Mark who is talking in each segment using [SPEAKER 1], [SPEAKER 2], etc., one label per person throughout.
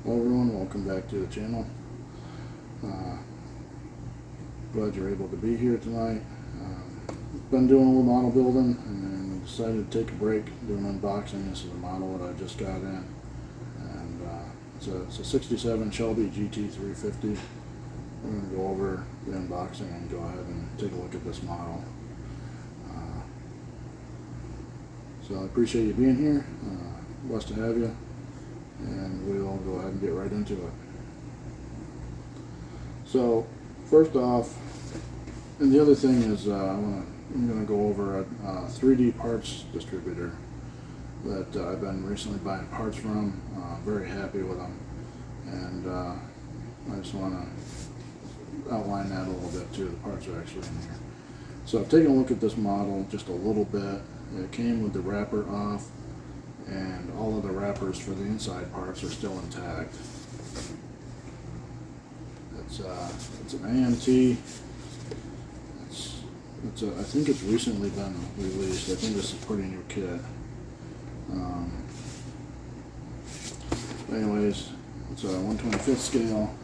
[SPEAKER 1] Hello everyone, welcome back to the channel. Glad you're able to be here tonight. Been doing a little model building and decided to take a break, do an unboxing. This is a model that I just got in, and it's a 67 Shelby GT350. We're going to go over the unboxing and go ahead and take a look at this model. So I appreciate you being here. Blessed to have you. And we'll go ahead and get right into it. So first off, and the other thing is I'm going to go over a 3D parts distributor that I've been recently buying parts from. Very happy with them, and I just want to outline that a little bit too. The parts are actually in here. So taking a look at this model just a little bit. It came with the wrapper off, and all of the wrappers for the inside parts are still intact. It's an AMT. I think it's recently been released. I think this is a pretty new kit. Anyways, it's a 1/25 scale.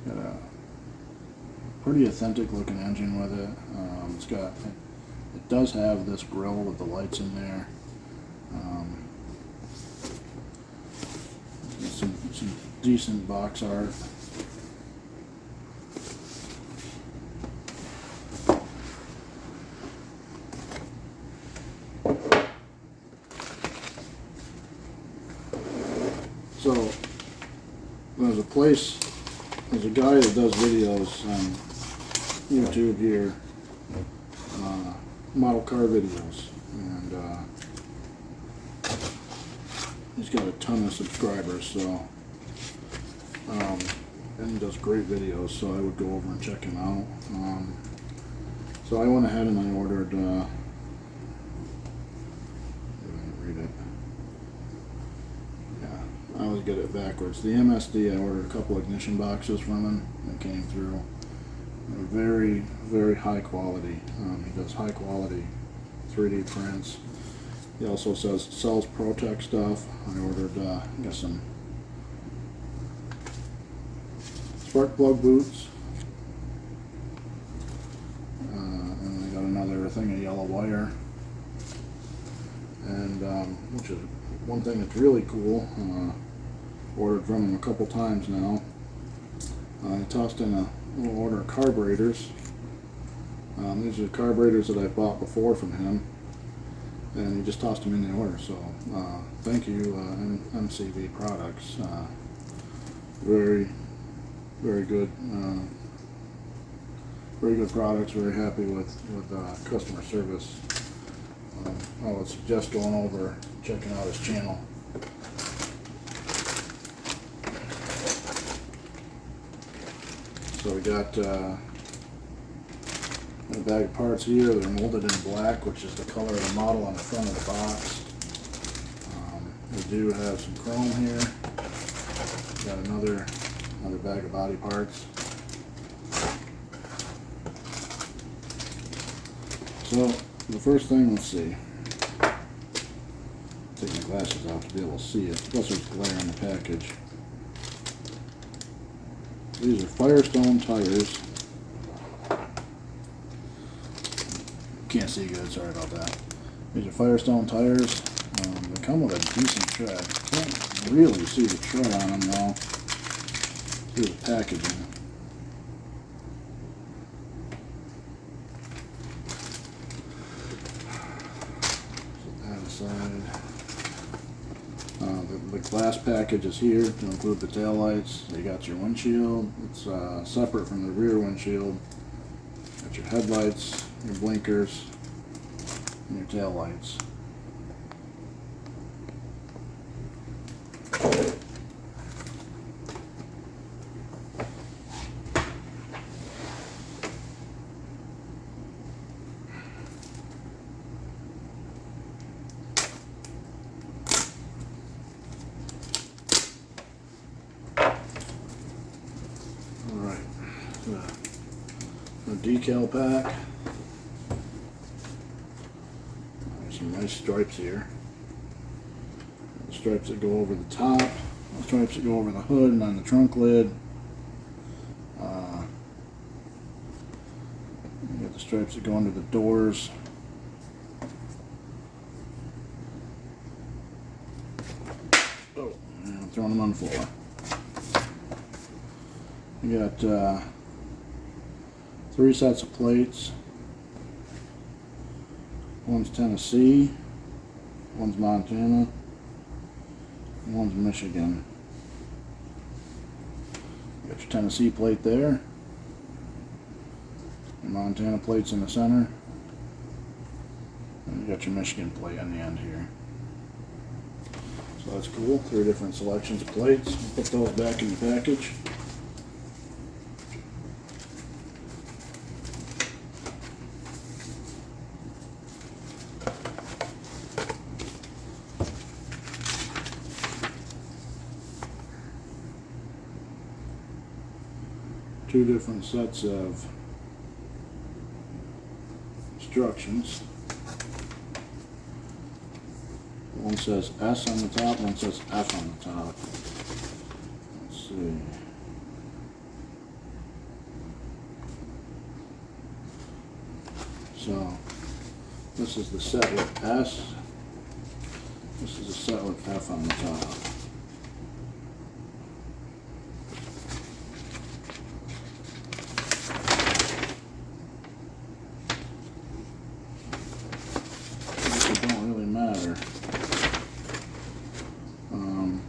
[SPEAKER 1] Got a pretty authentic looking engine with it. It does have this grill with the lights in there. Some decent box art. So there's a guy that does videos on YouTube here, model car videos, and he's got a ton of subscribers, so and he does great videos, so I would go over and check him out. So I went ahead and I ordered, read it. Yeah, I always get it backwards. The MSD, I ordered a couple ignition boxes from him that came through. They're very, very high quality. He does high quality 3D prints. He also sells ProTech stuff. I ordered got some spark plug boots, and I got another thing of yellow wire. And which is one thing that's really cool. Ordered from him a couple times now. I tossed in a little order of carburetors. These are carburetors that I bought before from him, and he just tossed them in the order. So thank you, MCV Products. Very, very good. Very good products. Very happy with customer service. I would suggest going over checking out his channel. So we got a bag of parts here. They're molded in black, which is the color of the model on the front of the box. We do have some chrome here. Got another bag of body parts. So the first thing, let's see. Take my glasses off to be able to see it. Plus there's glare on the package. These are Firestone tires. Can't see good, sorry about that. These are Firestone tires. They come with a decent tread. Can't really see the tread on them though. Through the packaging. Set that aside. The glass package is here to include the tail lights. You got your windshield. It's separate from the rear windshield. Got your headlights, your blinkers, and your tail lights. A decal pack. There's some nice stripes here. The stripes that go over the top. stripes that go over the hood and on the trunk lid. You got the stripes that go under the doors. Oh, I'm throwing them on the floor. You got 3 sets of plates. One's Tennessee, one's Montana, and one's Michigan. You got your Tennessee plate there. Your Montana plate's in the center. And you got your Michigan plate on the end here. So that's cool. 3 different selections of plates. We'll put those back in the package. Two different sets of instructions. One says S on the top, one says F on the top. Let's see. So this is the set with S. This is the set with F on the top.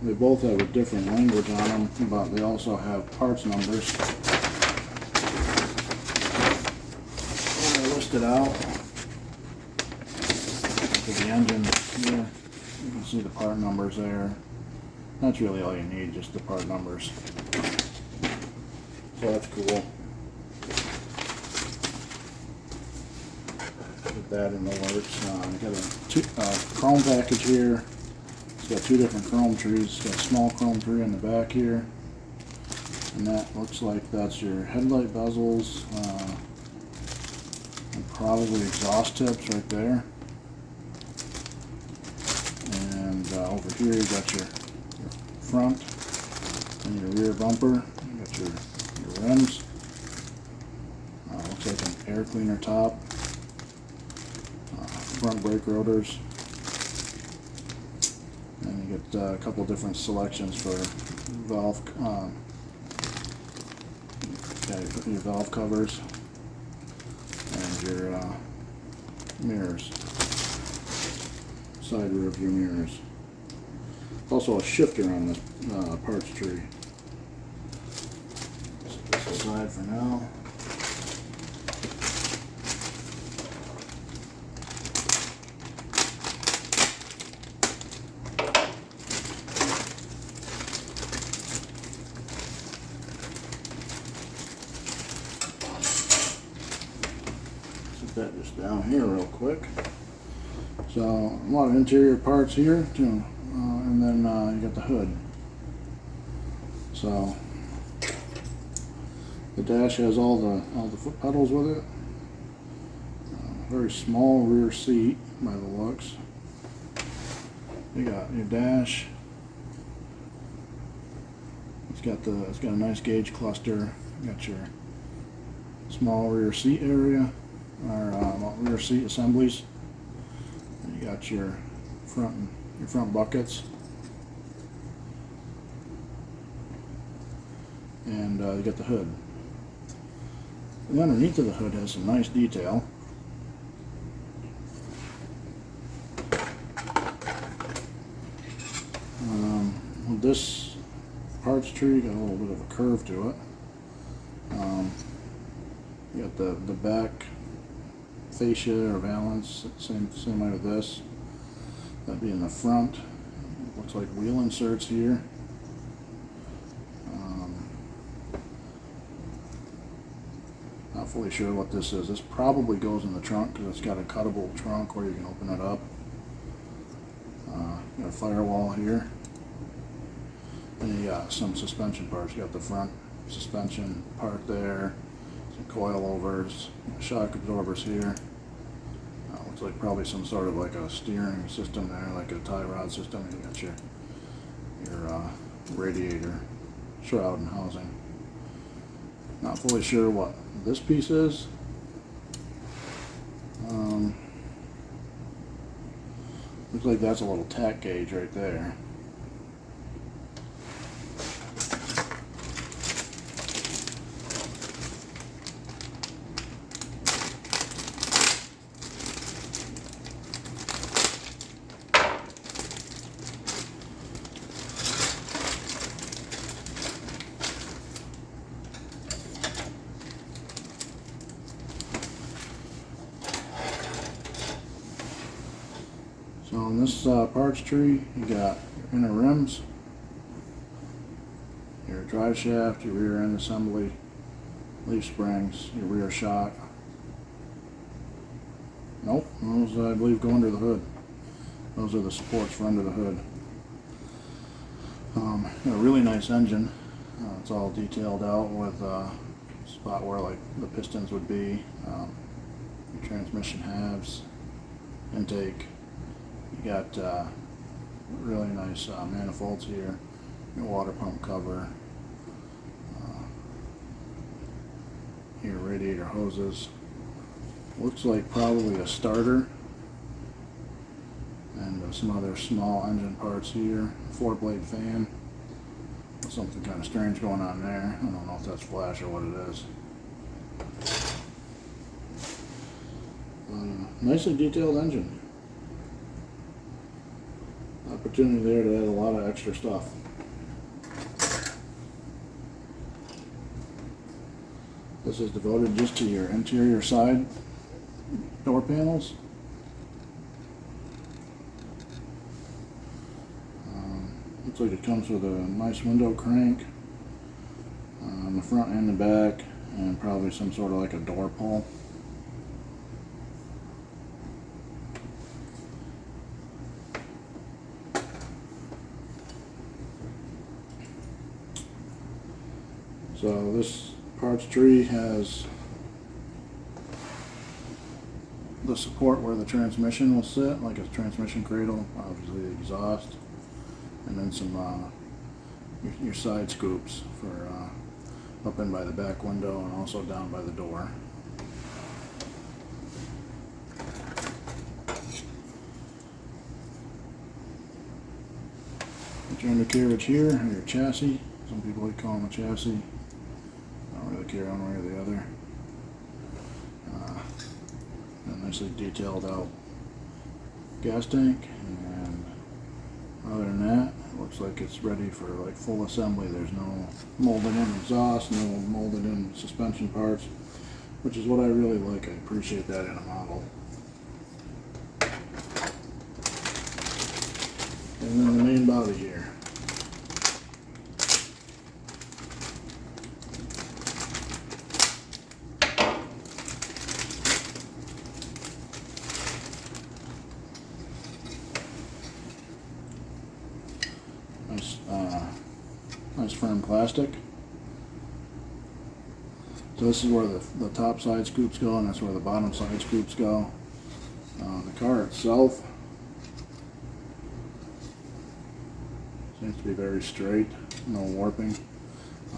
[SPEAKER 1] They both have a different language on them, but they also have parts numbers. They're listed out for the engine here. You can see the part numbers there. That's really all you need, just the part numbers. So that's cool. Get that in the works. I got a chrome package here. It's got 2 different chrome trees. It's got a small chrome tree in the back here. And that looks like that's your headlight bezels. And probably exhaust tips right there. And over here you got your front and your rear bumper. You got your rims. Looks like an air cleaner top. Front brake rotors. And you get a couple different selections for valve, your valve covers and your mirrors, side rear view mirrors. Also a shifter on this parts tree. Set this aside for now. That just down here real quick. So a lot of interior parts here too, and then you got the hood. So the dash has all the foot pedals with it. Very small rear seat by the looks. You got your dash. It's got a nice gauge cluster. You got your small rear seat area. Or rear seat assemblies. And you got your front buckets, and you got the hood. And underneath of the hood has some nice detail. With this parts tree, got a little bit of a curve to it. You got the back fascia or valance, same way with this. That'd be in the front. Looks like wheel inserts here. Not fully sure what this is. This probably goes in the trunk because it's got a cuttable trunk where you can open it up. Got a firewall here. And you got some suspension parts. You got the front suspension part there. Some coilovers, shock absorbers here. Looks like probably some sort of like a steering system there, like a tie rod system. You got your radiator shroud and housing. Not fully sure what this piece is. Looks like that's a little tack gauge right there. So on this parts tree, you got your inner rims, your drive shaft, your rear end assembly, leaf springs, your rear shock. Nope, those I believe go under the hood. Those are the supports for under the hood. Got a really nice engine. It's all detailed out with a spot where like the pistons would be, your transmission halves, intake. You got really nice manifolds here, your water pump cover, your radiator hoses. Looks like probably a starter, and some other small engine parts here. 4-blade fan. Something kind of strange going on there. I don't know if that's flash or what it is. Nicely detailed engine. Opportunity there to add a lot of extra stuff. This is devoted just to your interior side door panels. Looks like it comes with a nice window crank on the front and the back, and probably some sort of like a door pull. So this parts tree has the support where the transmission will sit, like a transmission cradle, obviously the exhaust, and then some your side scoops for up in by the back window and also down by the door. Your undercarriage here, and your chassis. Some people like call them a chassis. I don't really care one way or the other. A nicely detailed out gas tank, and other than that, it looks like it's ready for like full assembly. There's no molded in exhaust, no molded in suspension parts, which is what I really like. I appreciate that in a model. And then the main body here. Nice firm plastic. So this is where the top side scoops go, and that's where the bottom side scoops go. The car itself seems to be very straight, no warping.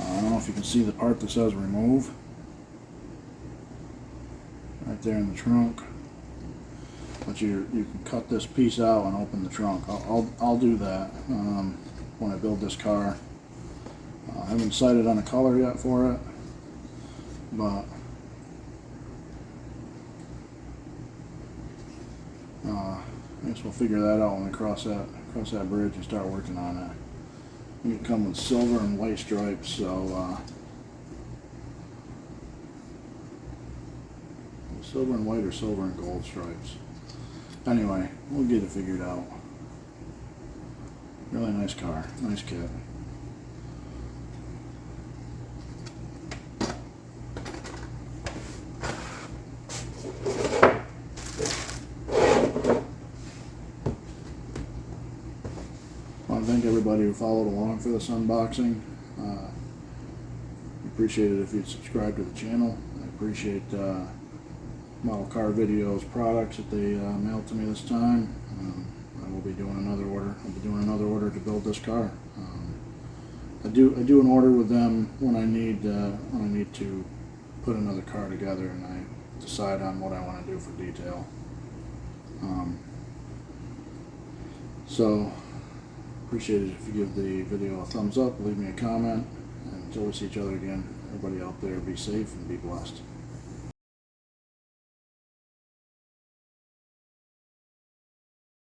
[SPEAKER 1] I don't know if you can see the part that says remove right there in the trunk, but you can cut this piece out and open the trunk. I'll do that when I build this car. I haven't decided on a color yet for it, but I guess we'll figure that out when we cross that bridge and start working on it. You can come with silver and white stripes, so silver and white or silver and gold stripes. Anyway, we'll get it figured out. Really nice car, nice kit. I want to thank everybody who followed along for this unboxing. Appreciate it if you'd subscribe to the channel. I appreciate model car videos products that they mailed to me this time. I will be doing another order. I'll be doing another order to build this car. I do an order with them when I need to put another car together, and I decide on what I want to do for detail. So appreciate it if you give the video a thumbs up, leave me a comment, and until we see each other again, everybody out there, be safe and be blessed.